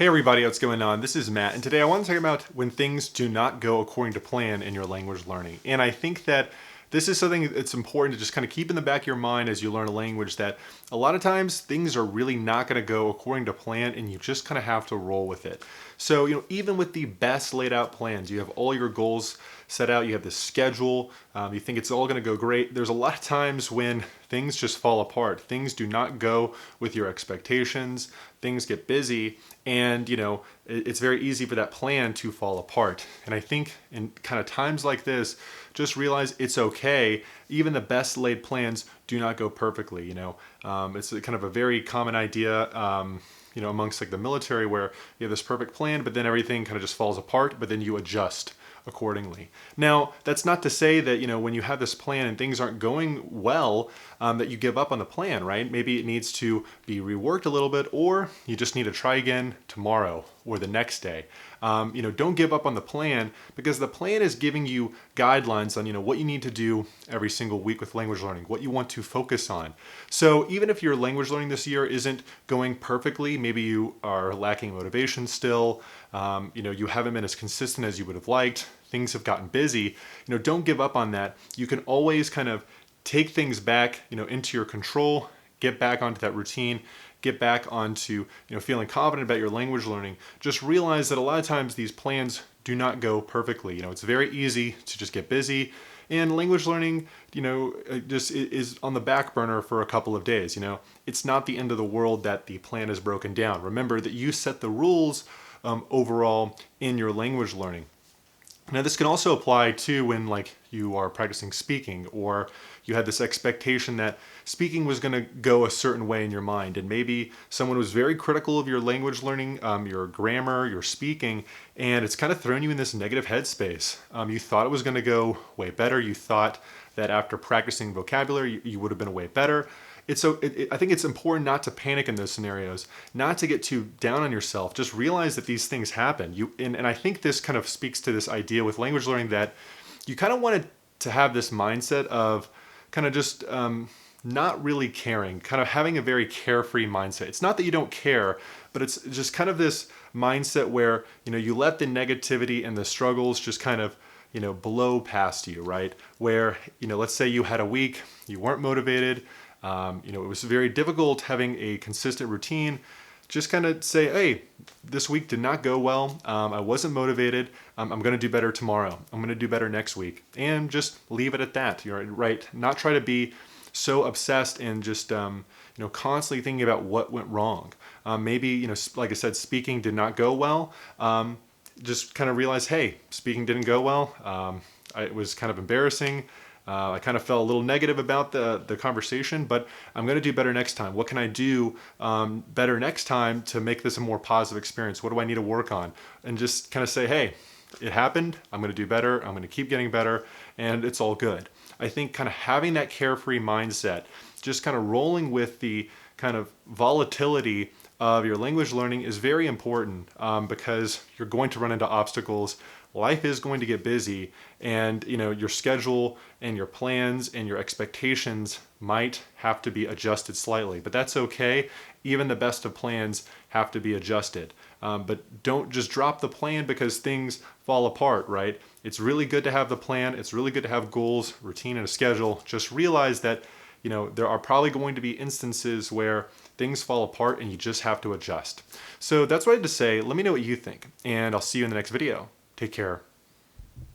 Hey everybody, what's going on? This is Matt, and today I want to talk about when things do not go according to plan in your language learning. And I think that this is something that's important to just kind of keep in the back of your mind as you learn a language, that a lot of times things are really not going to go according to plan and you just kind of have to roll with it. So, even with the best laid out plans, you have all your goals set out, you have this schedule, you think it's all going to go great. There's a lot of times when things just fall apart. Things do not go with your expectations. Things get busy, and it's very easy for that plan to fall apart. And I think in kind of times like this, just realize it's okay. Even the best laid plans do not go perfectly. It's kind of a very common idea. Amongst like the military, where you have this perfect plan, but then everything kind of just falls apart, but then you adjust accordingly. Now, that's not to say that, when you have this plan and things aren't going well, that you give up on the plan, right? Maybe it needs to be reworked a little bit, or you just need to try again tomorrow or the next day. Don't give up on the plan, because the plan is giving you guidelines on, what you need to do every single week with language learning, what you want to focus on. So even if your language learning this year isn't going perfectly, maybe you are lacking motivation still, you haven't been as consistent as you would have liked, things have gotten busy, don't give up on that. You can always kind of take things back, into your control, get back onto that routine, get back onto, feeling confident about your language learning. Just realize that a lot of times these plans do not go perfectly. It's very easy to just get busy, and language learning, just is on the back burner for a couple of days. It's not the end of the world that the plan is broken down. Remember that you set the rules overall in your language learning. Now, this can also apply to when you are practicing speaking, or you had this expectation that speaking was going to go a certain way in your mind, and maybe someone was very critical of your language learning, your grammar, your speaking, and it's kind of thrown you in this negative headspace. You thought it was going to go way better. You thought that after practicing vocabulary, you would have been way better. I think it's important not to panic in those scenarios, not to get too down on yourself. Just realize that these things happen. And I think this kind of speaks to this idea with language learning, that you kind of wanted to have this mindset of kind of just not really caring, kind of having a very carefree mindset. It's not that you don't care, but it's just kind of this mindset where, you let the negativity and the struggles just kind of, blow past you, right? Where, let's say you had a week, you weren't motivated, it was very difficult having a consistent routine. Just kind of say, hey, this week did not go well. I wasn't motivated. I'm going to do better tomorrow. I'm going to do better next week. And just leave it at that. You're right. Not try to be so obsessed and just, constantly thinking about what went wrong. Maybe, like I said, speaking did not go well. Just kind of realize, hey, speaking didn't go well. It was kind of embarrassing. I kind of felt a little negative about the conversation, but I'm going to do better next time. What can I do better next time to make this a more positive experience? What do I need to work on? And just kind of say, hey, it happened. I'm going to do better. I'm going to keep getting better, and it's all good. I think kind of having that carefree mindset, just kind of rolling with the kind of volatility of your language learning is very important, because you're going to run into obstacles. Life is going to get busy, and your schedule and your plans and your expectations might have to be adjusted slightly, but that's okay. Even the best of plans have to be adjusted. But don't just drop the plan because things fall apart, right? It's really good to have the plan. It's really good to have goals, routine, and a schedule. Just realize that there are probably going to be instances where things fall apart and you just have to adjust. So that's what I had to say. Let me know what you think, and I'll see you in the next video. Take care.